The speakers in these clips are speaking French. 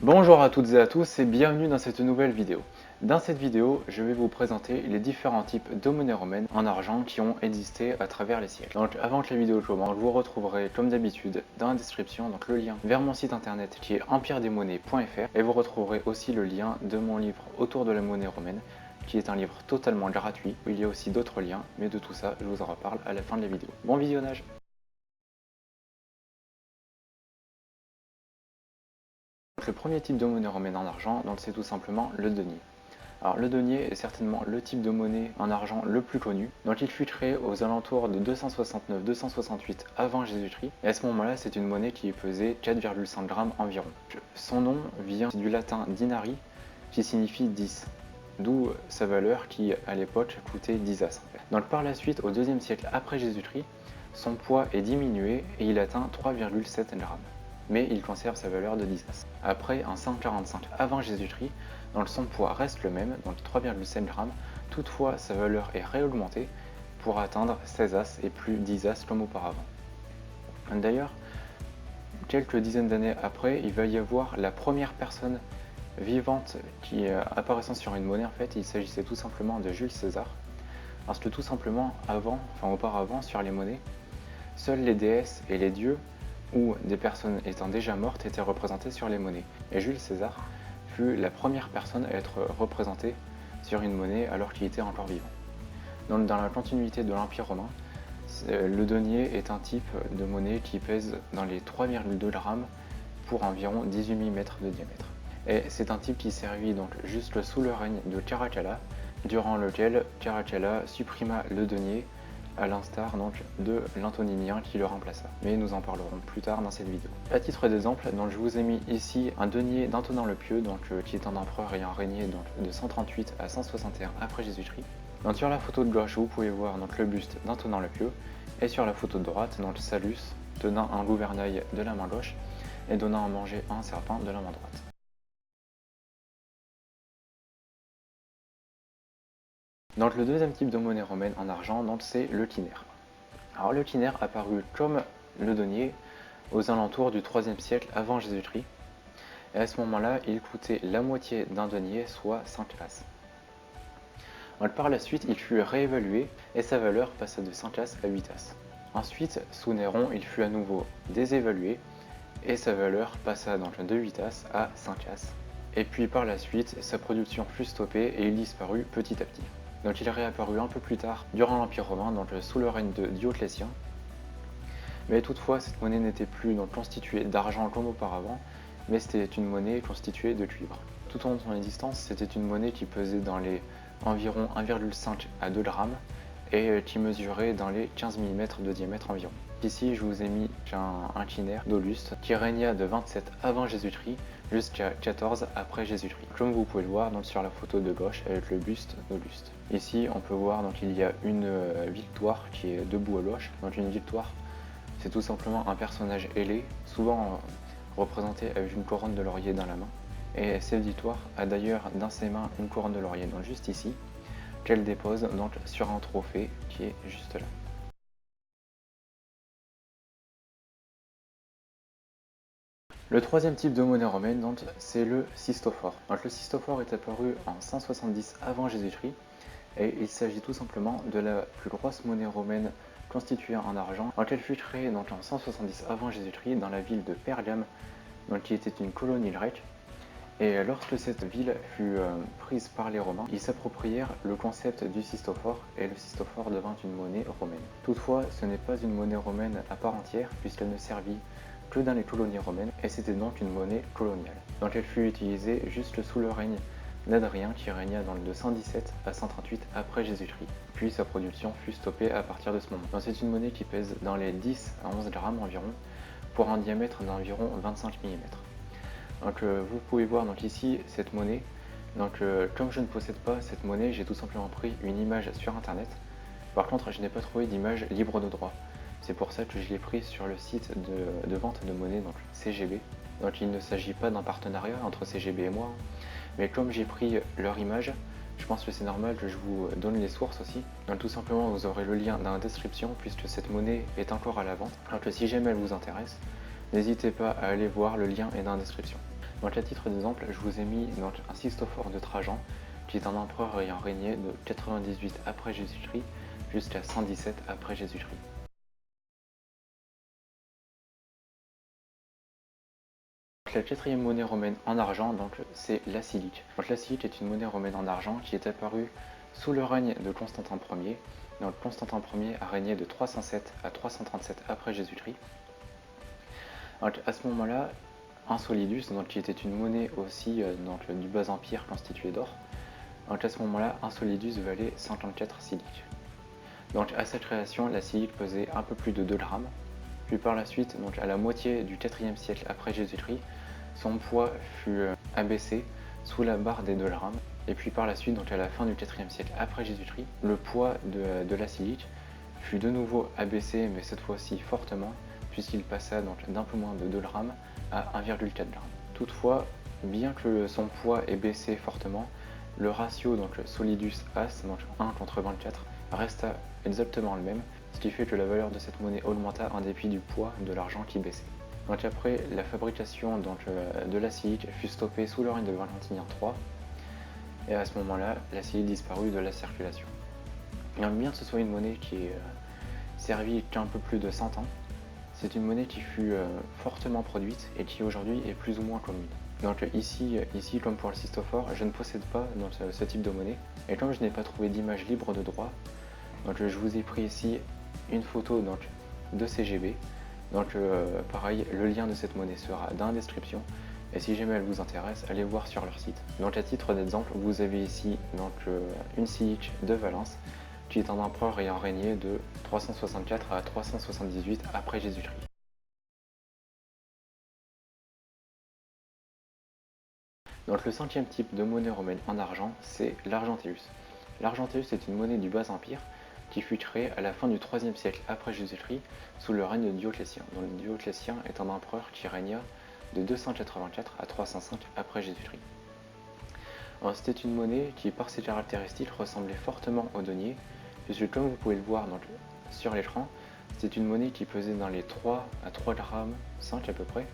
Bonjour à toutes et à tous et bienvenue dans cette nouvelle vidéo. Dans cette vidéo, je vais vous présenter les différents types de monnaies romaines en argent qui ont existé à travers les siècles. Donc avant que la vidéo commence, vous retrouverez comme d'habitude dans la description le lien vers mon site internet qui est empiredesmonnaies.fr et vous retrouverez aussi le lien de mon livre Autour de la monnaie romaine qui est un livre totalement gratuit. Il y a aussi d'autres liens, mais de tout ça, je vous en reparle à la fin de la vidéo. Bon visionnage! Le premier type de monnaie romaine en argent, c'est tout simplement le denier. Alors le denier est certainement le type de monnaie en argent le plus connu, donc il fut créé aux alentours de 269-268 avant Jésus-Christ, et à ce moment-là c'est une monnaie qui pesait 4,5 grammes environ. Son nom vient du latin dinari, qui signifie 10, d'où sa valeur qui à l'époque coûtait 10 as. Donc par la suite, au 2e siècle après Jésus-Christ, son poids est diminué et il atteint 3,7 grammes. Mais il conserve sa valeur de 10 as. Après, en 145 avant Jésus-Christ, son poids reste le même, donc 3,7 grammes, toutefois sa valeur est réaugmentée pour atteindre 16 as et plus 10 as comme auparavant. D'ailleurs, quelques dizaines d'années après, il va y avoir la première personne vivante qui apparaissant sur une monnaie. En fait, il s'agissait tout simplement de Jules César, parce que tout simplement auparavant sur les monnaies, seules les déesses et les dieux ou des personnes étant déjà mortes étaient représentées sur les monnaies. Et Jules César fut la première personne à être représentée sur une monnaie alors qu'il était encore vivant. Donc, dans la continuité de l'Empire romain, le denier est un type de monnaie qui pèse dans les 3,2 grammes pour environ 18 mm de diamètre. Et c'est un type qui servit donc juste sous le règne de Caracalla, durant lequel Caracalla supprima le denier à l'instar de l'antoninien qui le remplaça. Mais nous en parlerons plus tard dans cette vidéo. À titre d'exemple, je vous ai mis ici un denier d'Antonin le Pieux, qui est un empereur ayant régné de 138 à 161 après Jésus-Christ. Sur la photo de gauche, vous pouvez voir le buste d'Antonin le Pieux, et sur la photo de droite, Salus tenant un gouvernail de la main gauche et donnant à manger à un serpent de la main droite. Donc le deuxième type de monnaie romaine en argent, c'est le quinaire. Alors le quinaire apparut comme le denier aux alentours du 3e siècle avant Jésus-Christ, et à ce moment-là, il coûtait la moitié d'un denier, soit 5 as. Donc par la suite, il fut réévalué et sa valeur passa de 5 as à 8 as. Ensuite, sous Néron, il fut à nouveau désévalué et sa valeur passa de 8 as à 5 as. Et puis par la suite, sa production fut stoppée et il disparut petit à petit. Donc il réapparut un peu plus tard durant l'Empire romain, sous le règne de Dioclétien. Mais toutefois, cette monnaie n'était plus constituée d'argent comme auparavant, mais c'était une monnaie constituée de cuivre. Tout au long de son existence, c'était une monnaie qui pesait dans les environ 1,5 à 2 grammes et qui mesurait dans les 15 mm de diamètre environ. Ici, je vous ai mis un quinaire d'Auguste qui régna de 27 avant Jésus-Christ jusqu'à 14 après Jésus-Christ. Comme vous pouvez le voir sur la photo de gauche avec le buste d'Auguste. Ici, on peut voir qu'il y a une victoire qui est debout à gauche. Donc une victoire, c'est tout simplement un personnage ailé, souvent représenté avec une couronne de laurier dans la main. Et cette victoire a d'ailleurs dans ses mains une couronne de laurier, juste ici, qu'elle dépose sur un trophée qui est juste là. Le troisième type de monnaie romaine, c'est le cistophore. Le cistophore est apparu en 170 avant Jésus-Christ et il s'agit tout simplement de la plus grosse monnaie romaine constituée en argent. Elle fut créée en 170 avant Jésus-Christ dans la ville de Pergame, qui était une colonie grecque. Et lorsque cette ville fut prise par les Romains, ils s'approprièrent le concept du cistophore et le cistophore devint une monnaie romaine. Toutefois, ce n'est pas une monnaie romaine à part entière puisqu'elle ne servit que dans les colonies romaines et c'était donc une monnaie coloniale. Donc elle fut utilisée juste sous le règne d'Adrien qui régna de 117 à 138 après Jésus-Christ. Puis sa production fut stoppée à partir de ce moment. C'est une monnaie qui pèse dans les 10 à 11 grammes environ pour un diamètre d'environ 25 mm. Vous pouvez voir ici cette monnaie. Comme je ne possède pas cette monnaie, j'ai tout simplement pris une image sur internet. Par contre, je n'ai pas trouvé d'image libre de droit. C'est pour ça que je l'ai pris sur le site de vente de monnaie, CGB. Il ne s'agit pas d'un partenariat entre CGB et moi, mais comme j'ai pris leur image, je pense que c'est normal que je vous donne les sources aussi. Tout simplement, vous aurez le lien dans la description puisque cette monnaie est encore à la vente. Si jamais elle vous intéresse, n'hésitez pas à aller voir, le lien est dans la description. Donc à titre d'exemple, je vous ai mis donc, un Sistophore de Trajan, qui est un empereur ayant régné de 98 après Jésus-Christ jusqu'à 117 après Jésus-Christ. La quatrième monnaie romaine en argent, c'est la silique. La silique est une monnaie romaine en argent qui est apparue sous le règne de Constantin Ier. Donc Constantin Ier a régné de 307 à 337 après Jésus-Christ. À ce moment-là, un solidus, qui était une monnaie aussi du bas empire constituée d'or, à ce moment-là, un solidus valait 54 siliques. Donc à sa création, la silique pesait un peu plus de 2 grammes. Puis par la suite, à la moitié du 4e siècle après Jésus-Christ, son poids fut abaissé sous la barre des 2 grammes. Et puis par la suite, à la fin du 4e siècle après Jésus-Christ, le poids de la silique fut de nouveau abaissé, mais cette fois-ci fortement, puisqu'il passa d'un peu moins de 2 grammes à 1,4 g. Toutefois, bien que son poids ait baissé fortement, le ratio solidus-as, 1 contre 24, resta exactement le même, ce qui fait que la valeur de cette monnaie augmenta en dépit du poids de l'argent qui baissait. Donc après, la fabrication de la silique fut stoppée sous le règne de Valentinien III, et à ce moment-là, la silique disparut de la circulation. Et bien que ce soit une monnaie qui est servie qu'un peu plus de 100 ans, c'est une monnaie qui fut fortement produite et qui aujourd'hui est plus ou moins commune. Donc ici comme pour le Sistophore, je ne possède pas ce type de monnaie, et comme je n'ai pas trouvé d'image libre de droit, je vous ai pris ici une photo de CGB. Pareil, le lien de cette monnaie sera dans la description, et si jamais elle vous intéresse, allez voir sur leur site. Donc à titre d'exemple, vous avez ici une silique de Valence, qui est un empereur ayant régné de 364 à 378 après Jésus-Christ. Donc le 5e type de monnaie romaine en argent, c'est l'argenteus. L'argenteus est une monnaie du bas empire qui fut créée à la fin du 3e siècle après Jésus-Christ sous le règne de Dioclétien. Donc Dioclétien est un empereur qui régna de 284 à 305 après Jésus-Christ. C'était une monnaie qui, par ses caractéristiques, ressemblait fortement au denier, puisque comme vous pouvez le voir sur l'écran, c'est une monnaie qui pesait dans les 3 à 3 grammes 5 à peu près,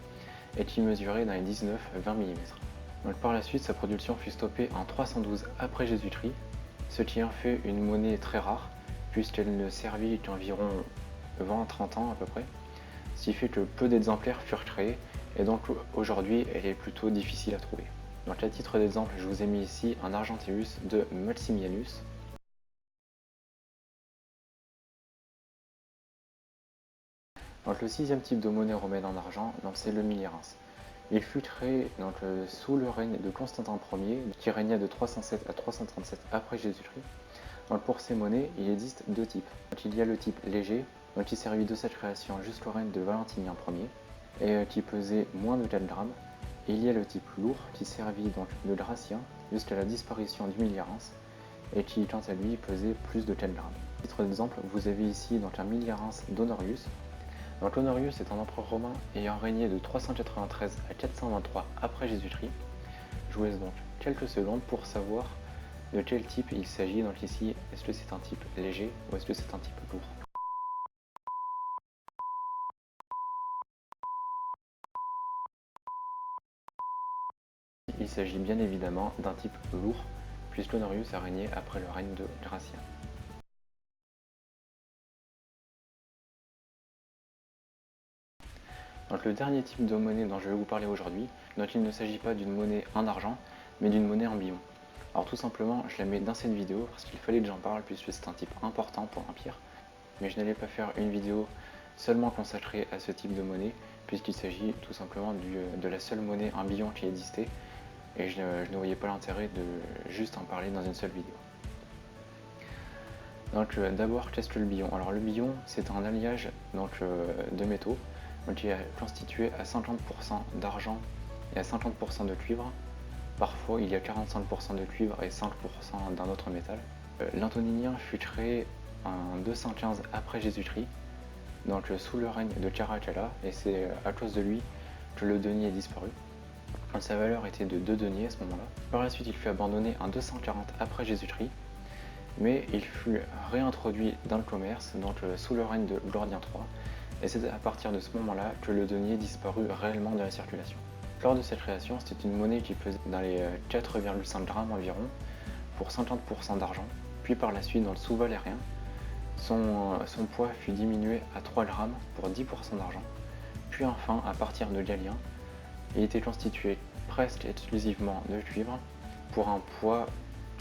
et qui mesurait dans les 19-20 mm. Par la suite, sa production fut stoppée en 312 après Jésus-Christ, ce qui en fait une monnaie très rare, puisqu'elle ne servit qu'environ 20-30 ans à peu près, ce qui fait que peu d'exemplaires furent créés, et donc aujourd'hui elle est plutôt difficile à trouver. Donc à titre d'exemple, je vous ai mis ici un argenteus de Maximianus. Donc le 6e type de monnaie romaine en argent, c'est le milliarens. Il fut créé sous le règne de Constantin Ier, qui régna de 307 à 337 après Jésus-Christ. Pour ces monnaies, il existe 2 types. Il y a le type léger, qui servit de cette création jusqu'au règne de Valentinien Ier, et qui pesait moins de 4 grammes. Et il y a le type lourd, qui servit de Gratien jusqu'à la disparition du milliarens, et qui quant à lui pesait plus de 4 grammes. À titre d'exemple, vous avez ici un milliarens d'Honorius. Honorius est un empereur romain ayant régné de 393 à 423 après Jésus-Christ. Je vous laisse donc quelques secondes pour savoir de quel type il s'agit. Ici, est-ce que c'est un type léger ou est-ce que c'est un type lourd? Il s'agit bien évidemment d'un type lourd, puisque Honorius a régné après le règne de Gratien. Le dernier type de monnaie dont je vais vous parler aujourd'hui, il ne s'agit pas d'une monnaie en argent, mais d'une monnaie en billon. Alors tout simplement, je la mets dans cette vidéo parce qu'il fallait que j'en parle puisque c'est un type important pour l'Empire, mais je n'allais pas faire une vidéo seulement consacrée à ce type de monnaie, puisqu'il s'agit tout simplement de la seule monnaie en billon qui existait, et je ne voyais pas l'intérêt de juste en parler dans une seule vidéo. D'abord, qu'est-ce que le billon? Alors le billon, c'est un alliage de métaux, qui est constitué à 50% d'argent et à 50% de cuivre. Parfois, il y a 45% de cuivre et 5% d'un autre métal. L'antoninien fut créé en 215 après Jésus-Christ, sous le règne de Caracalla, et c'est à cause de lui que le denier est disparu. Sa valeur était de 2 deniers à ce moment-là. Par la suite, il fut abandonné en 240 après Jésus-Christ, mais il fut réintroduit dans le commerce, sous le règne de Glorien III, et c'est à partir de ce moment-là que le denier disparut réellement de la circulation. Lors de cette création, c'était une monnaie qui pesait dans les 4,5 grammes environ pour 50% d'argent. Puis par la suite, dans le sous-vol aérien, son poids fut diminué à 3 grammes pour 10% d'argent. Puis enfin, à partir de Galien, il était constitué presque exclusivement de cuivre pour un poids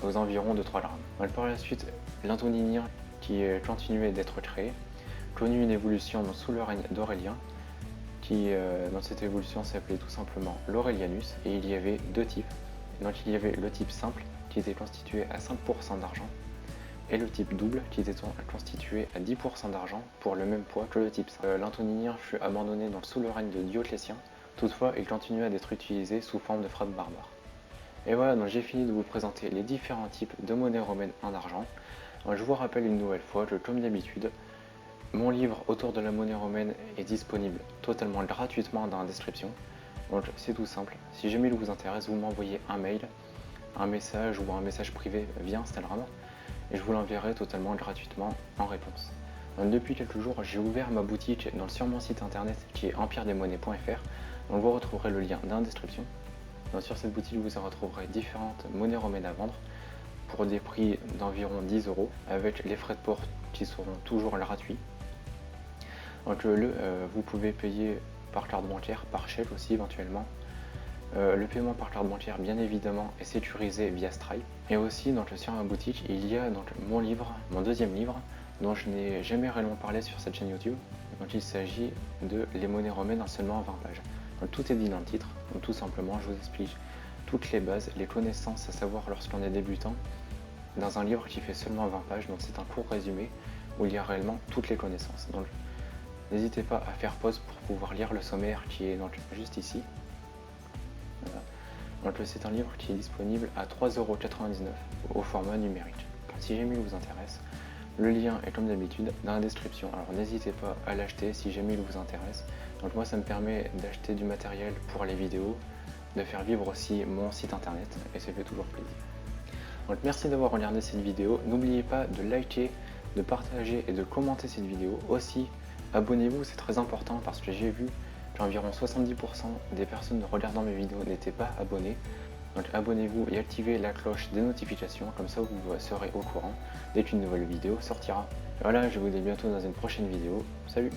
aux environs de 3 grammes. Par la suite, l'antoninien qui continuait d'être créé connut une évolution sous le règne d'Aurélien qui, dans cette évolution, s'appelait tout simplement l'Aurelianus et il y avait deux types. Donc il y avait le type simple qui était constitué à 5% d'argent et le type double qui était constitué à 10% d'argent pour le même poids que le type simple. L'antoninien fut abandonné sous le règne de Dioclétien, toutefois il continua d'être utilisé sous forme de frappe barbare. Et voilà, donc j'ai fini de vous présenter les différents types de monnaie romaine en argent. Alors, je vous rappelle une nouvelle fois que comme d'habitude, mon livre autour de la monnaie romaine est disponible totalement gratuitement dans la description. Donc c'est tout simple, si jamais il vous intéresse, vous m'envoyez un mail, un message ou un message privé via Instagram et je vous l'enverrai totalement gratuitement en réponse. Donc, depuis quelques jours, j'ai ouvert ma boutique sur mon site internet qui est empiredesmonnaies.fr. Donc vous retrouverez le lien dans la description. Donc, sur cette boutique, vous en retrouverez différentes monnaies romaines à vendre pour des prix d'environ 10 € avec les frais de port qui seront toujours gratuits. Donc vous pouvez payer par carte bancaire, par chèque aussi éventuellement. Le paiement par carte bancaire bien évidemment est sécurisé via Stripe. Et aussi sur ma boutique il y a mon livre, mon deuxième livre, dont je n'ai jamais réellement parlé sur cette chaîne YouTube. Donc il s'agit de Les monnaies romaines en seulement 20 pages. Donc, tout est dit dans le titre, donc tout simplement je vous explique toutes les bases, les connaissances à savoir lorsqu'on est débutant dans un livre qui fait seulement 20 pages, donc c'est un court résumé où il y a réellement toutes les connaissances. Donc n'hésitez pas à faire pause pour pouvoir lire le sommaire qui est juste ici. Voilà. Donc c'est un livre qui est disponible à 3,99 € au format numérique. Si jamais il vous intéresse, le lien est comme d'habitude dans la description. Alors n'hésitez pas à l'acheter si jamais il vous intéresse. Donc moi ça me permet d'acheter du matériel pour les vidéos, de faire vivre aussi mon site internet et ça fait toujours plaisir. Donc merci d'avoir regardé cette vidéo. N'oubliez pas de liker, de partager et de commenter cette vidéo. Aussi, abonnez-vous, c'est très important parce que j'ai vu qu'environ 70% des personnes regardant mes vidéos n'étaient pas abonnées. Donc abonnez-vous et activez la cloche des notifications, comme ça vous serez au courant dès qu'une nouvelle vidéo sortira. Voilà, je vous dis bientôt dans une prochaine vidéo. Salut!